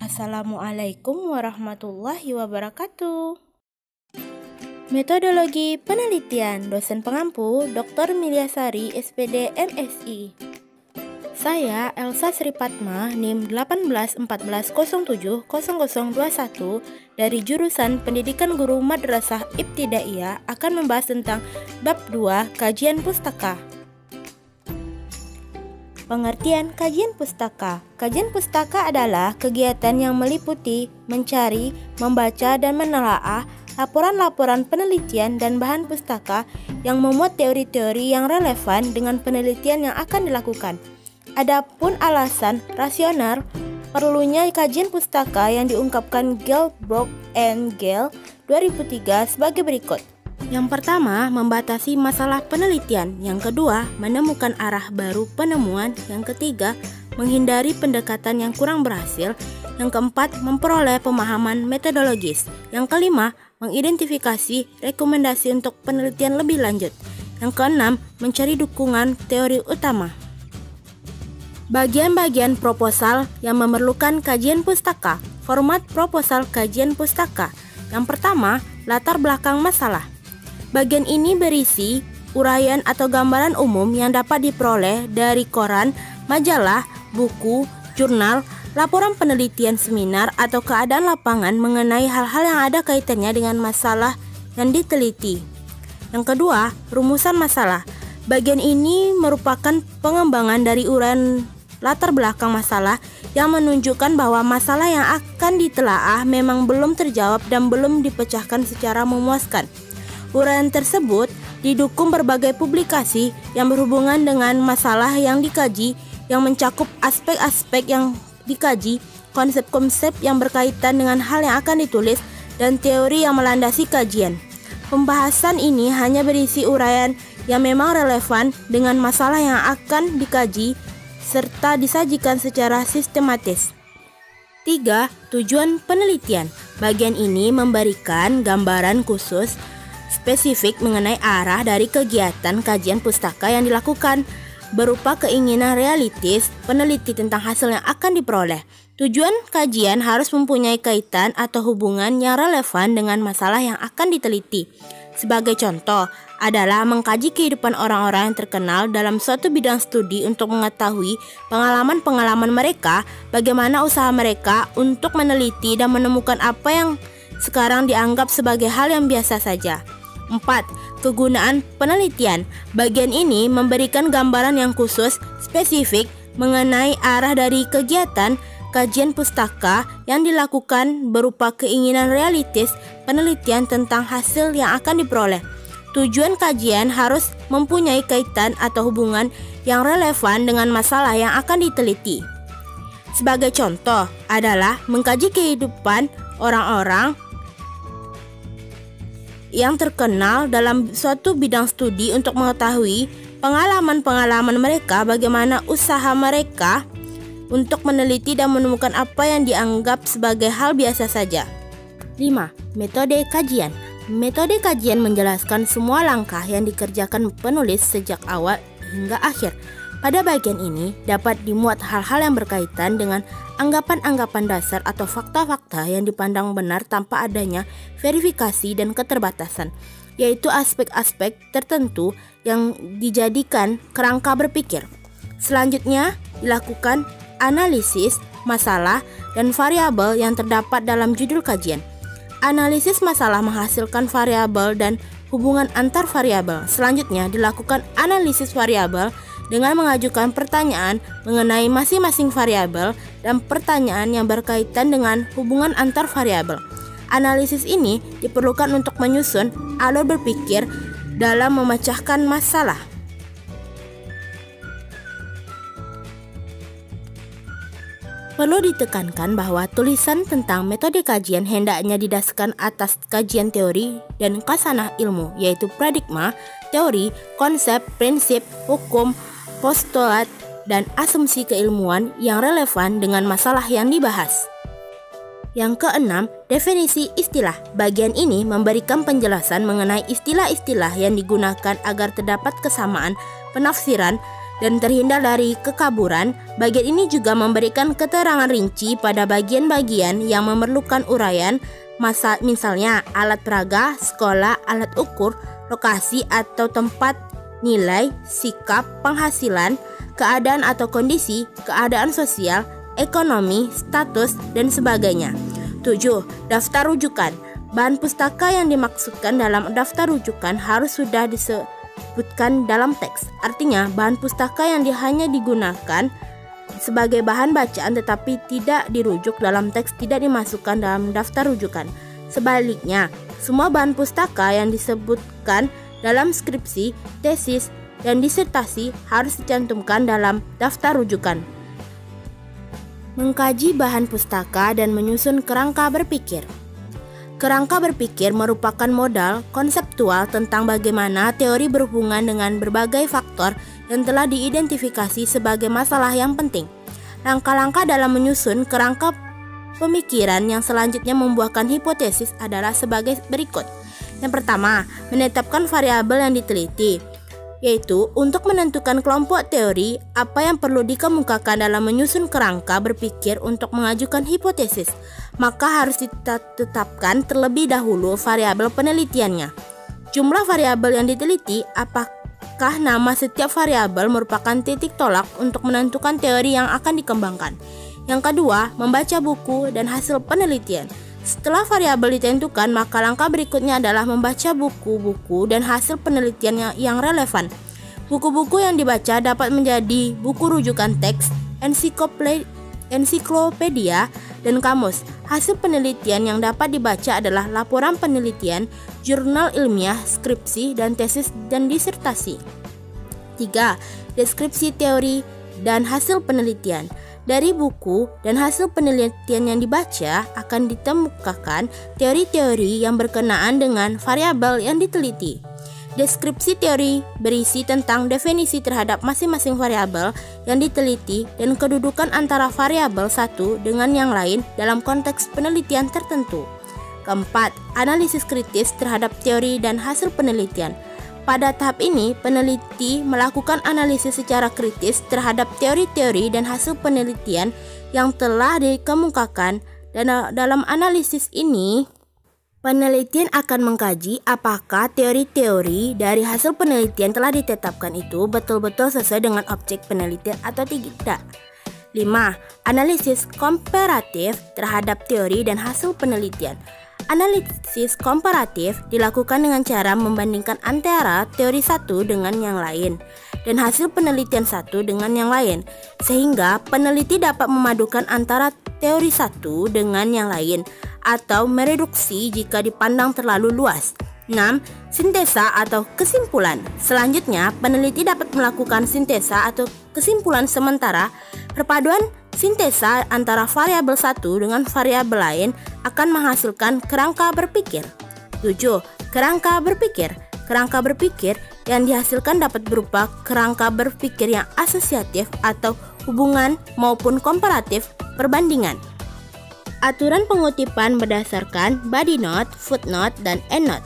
Assalamualaikum warahmatullahi wabarakatuh. Metodologi penelitian, dosen pengampu Dr. Milyasari, SPD MSI. Saya Elsa Sri Padma, NIM 1814070021 dari jurusan Pendidikan Guru Madrasah Ibtidaiyah akan membahas tentang bab 2 kajian pustaka. Pengertian kajian pustaka. Kajian pustaka adalah kegiatan yang meliputi mencari, membaca, dan menelaah laporan-laporan penelitian dan bahan pustaka yang memuat teori-teori yang relevan dengan penelitian yang akan dilakukan. Adapun alasan rasional perlunya kajian pustaka yang diungkapkan Gelbrock and Gale 2003 sebagai berikut. Yang pertama, membatasi masalah penelitian. Yang kedua, menemukan arah baru penemuan. Yang ketiga, menghindari pendekatan yang kurang berhasil. Yang keempat, memperoleh pemahaman metodologis. Yang kelima, mengidentifikasi rekomendasi untuk penelitian lebih lanjut. Yang keenam, mencari dukungan teori utama. Bagian-bagian proposal yang memerlukan kajian pustaka. Format proposal kajian pustaka. Yang pertama, latar belakang masalah. Bagian ini berisi uraian atau gambaran umum yang dapat diperoleh dari koran, majalah, buku, jurnal, laporan penelitian seminar, atau keadaan lapangan mengenai hal-hal yang ada kaitannya dengan masalah yang diteliti. Yang kedua, rumusan masalah. Bagian ini merupakan pengembangan dari uraian latar belakang masalah yang menunjukkan bahwa masalah yang akan ditelaah memang belum terjawab dan belum dipecahkan secara memuaskan. Uraian tersebut didukung berbagai publikasi yang berhubungan dengan masalah yang dikaji, yang mencakup aspek-aspek yang dikaji, konsep-konsep yang berkaitan dengan hal yang akan ditulis, dan teori yang melandasi kajian. Pembahasan ini hanya berisi uraian yang memang relevan dengan masalah yang akan dikaji, serta disajikan secara sistematis. 3. Tujuan penelitian. Bagian ini memberikan gambaran khusus spesifik mengenai arah dari kegiatan kajian pustaka yang dilakukan, berupa keinginan realistis peneliti tentang hasil yang akan diperoleh. Tujuan kajian harus mempunyai kaitan atau hubungan yang relevan dengan masalah yang akan diteliti. Sebagai contoh adalah mengkaji kehidupan orang-orang yang terkenal dalam suatu bidang studi untuk mengetahui pengalaman-pengalaman mereka, bagaimana usaha mereka untuk meneliti dan menemukan apa yang sekarang dianggap sebagai hal yang biasa saja. 4. Kegunaan penelitian. Bagian ini memberikan gambaran yang khusus, spesifik mengenai arah dari kegiatan kajian pustaka yang dilakukan, berupa keinginan realistis penelitian tentang hasil yang akan diperoleh. Tujuan kajian harus mempunyai kaitan atau hubungan yang relevan dengan masalah yang akan diteliti. Sebagai contoh adalah mengkaji kehidupan orang-orang yang terkenal dalam suatu bidang studi untuk mengetahui pengalaman-pengalaman mereka, bagaimana usaha mereka untuk meneliti dan menemukan apa yang dianggap sebagai hal biasa saja. 5. Metode kajian. Metode kajian menjelaskan semua langkah yang dikerjakan penulis sejak awal hingga akhir. Pada bagian ini dapat dimuat hal-hal yang berkaitan dengan anggapan-anggapan dasar atau fakta-fakta yang dipandang benar tanpa adanya verifikasi dan keterbatasan, yaitu aspek-aspek tertentu yang dijadikan kerangka berpikir. Selanjutnya dilakukan analisis masalah dan variabel yang terdapat dalam judul kajian. Analisis masalah menghasilkan variabel dan hubungan antar variabel. Selanjutnya dilakukan analisis variabel dengan mengajukan pertanyaan mengenai masing-masing variabel dan pertanyaan yang berkaitan dengan hubungan antar variabel. Analisis ini diperlukan untuk menyusun alur berpikir dalam memecahkan masalah. Perlu ditekankan bahwa tulisan tentang metode kajian hendaknya didasarkan atas kajian teori dan khasanah ilmu, yaitu paradigma, teori, konsep, prinsip, hukum, postulat, dan asumsi keilmuan yang relevan dengan masalah yang dibahas. Yang keenam, definisi istilah. Bagian ini memberikan penjelasan mengenai istilah-istilah yang digunakan agar terdapat kesamaan penafsiran dan terhindar dari kekaburan. Bagian ini juga memberikan keterangan rinci pada bagian-bagian yang memerlukan uraian, misalnya alat peraga, sekolah, alat ukur, lokasi atau tempat, nilai, sikap, penghasilan, keadaan atau kondisi, keadaan sosial, ekonomi, status, dan sebagainya. 7. Daftar rujukan. Bahan pustaka yang dimaksudkan dalam daftar rujukan harus sudah disebutkan dalam teks. Artinya, bahan pustaka yang hanya digunakan sebagai bahan bacaan tetapi tidak dirujuk dalam teks tidak dimasukkan dalam daftar rujukan. Sebaliknya, semua bahan pustaka yang disebutkan dalam skripsi, tesis, dan disertasi harus dicantumkan dalam daftar rujukan. Mengkaji bahan pustaka dan menyusun kerangka berpikir. Kerangka berpikir merupakan modal konseptual tentang bagaimana teori berhubungan dengan berbagai faktor yang telah diidentifikasi sebagai masalah yang penting. Langkah-langkah dalam menyusun kerangka pemikiran yang selanjutnya membuahkan hipotesis adalah sebagai berikut. Yang pertama, menetapkan variabel yang diteliti, yaitu untuk menentukan kelompok teori apa yang perlu dikemukakan dalam menyusun kerangka berpikir untuk mengajukan hipotesis, maka harus ditetapkan terlebih dahulu variabel penelitiannya. Jumlah variabel yang diteliti, apakah nama setiap variabel merupakan titik tolak untuk menentukan teori yang akan dikembangkan. Yang kedua, membaca buku dan hasil penelitian. Setelah variabel ditentukan, maka langkah berikutnya adalah membaca buku-buku dan hasil penelitian yang relevan. Buku-buku yang dibaca dapat menjadi buku rujukan teks, ensiklopedia, dan kamus. Hasil penelitian yang dapat dibaca adalah laporan penelitian, jurnal ilmiah, skripsi, dan tesis dan disertasi. 3. Deskripsi teori dan hasil penelitian. Dari buku dan hasil penelitian yang dibaca akan ditemukan teori-teori yang berkenaan dengan variabel yang diteliti. Deskripsi teori berisi tentang definisi terhadap masing-masing variabel yang diteliti dan kedudukan antara variabel satu dengan yang lain dalam konteks penelitian tertentu. Keempat, analisis kritis terhadap teori dan hasil penelitian. Pada tahap ini, peneliti melakukan analisis secara kritis terhadap teori-teori dan hasil penelitian yang telah dikemukakan, dan dalam analisis ini, penelitian akan mengkaji apakah teori-teori dari hasil penelitian telah ditetapkan itu betul-betul sesuai dengan objek penelitian atau tidak. 5. Analisis komparatif terhadap teori dan hasil penelitian. Analisis komparatif dilakukan dengan cara membandingkan antara teori satu dengan yang lain dan hasil penelitian satu dengan yang lain, sehingga peneliti dapat memadukan antara teori satu dengan yang lain atau mereduksi jika dipandang terlalu luas. 6. Sintesa atau kesimpulan. Selanjutnya, peneliti dapat melakukan sintesa atau kesimpulan sementara. Perpaduan sintesa antara variabel satu dengan variabel lain akan menghasilkan kerangka berpikir. 7. Kerangka berpikir. Kerangka berpikir yang dihasilkan dapat berupa kerangka berpikir yang asosiatif atau hubungan maupun komparatif perbandingan. Aturan pengutipan berdasarkan body note, footnote, dan endnote.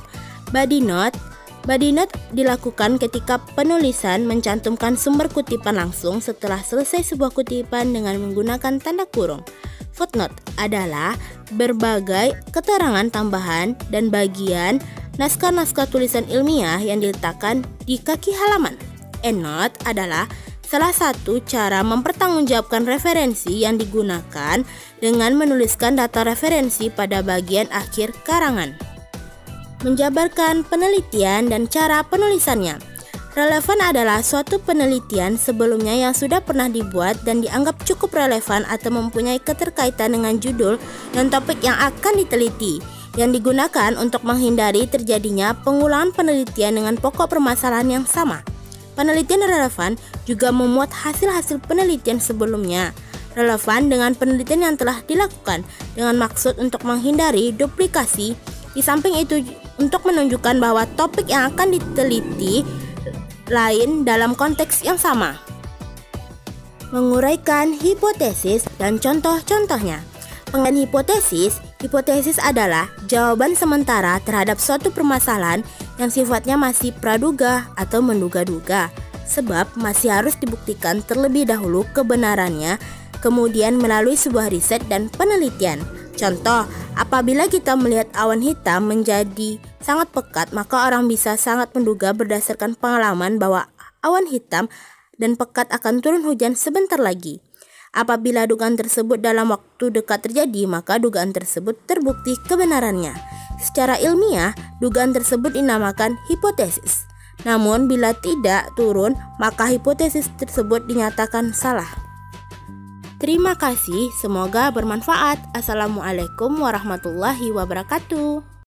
Body note dilakukan ketika penulisan mencantumkan sumber kutipan langsung setelah selesai sebuah kutipan dengan menggunakan tanda kurung. Footnote adalah berbagai keterangan tambahan dan bagian naskah-naskah tulisan ilmiah yang diletakkan di kaki halaman. Endnote adalah salah satu cara mempertanggungjawabkan referensi yang digunakan dengan menuliskan data referensi pada bagian akhir karangan. Menjabarkan penelitian dan cara penulisannya. Relevan adalah suatu penelitian sebelumnya yang sudah pernah dibuat dan dianggap cukup relevan atau mempunyai keterkaitan dengan judul dan topik yang akan diteliti, yang digunakan untuk menghindari terjadinya pengulangan penelitian dengan pokok permasalahan yang sama. Penelitian relevan juga memuat hasil-hasil penelitian sebelumnya, relevan dengan penelitian yang telah dilakukan dengan maksud untuk menghindari duplikasi. Di samping itu, untuk menunjukkan bahwa topik yang akan diteliti lain dalam konteks yang sama. Menguraikan hipotesis dan contoh-contohnya. Pengertian hipotesis adalah jawaban sementara terhadap suatu permasalahan yang sifatnya masih praduga atau menduga-duga. sebab masih harus dibuktikan terlebih dahulu kebenarannya, kemudian melalui sebuah riset dan penelitian. Contoh, apabila kita melihat awan hitam menjadi sangat pekat, maka orang bisa sangat menduga berdasarkan pengalaman bahwa awan hitam dan pekat akan turun hujan sebentar lagi. Apabila dugaan tersebut dalam waktu dekat terjadi, maka dugaan tersebut terbukti kebenarannya. Secara ilmiah, dugaan tersebut dinamakan hipotesis. Namun, bila tidak turun, maka hipotesis tersebut dinyatakan salah. Terima kasih, semoga bermanfaat. Assalamualaikum warahmatullahi wabarakatuh.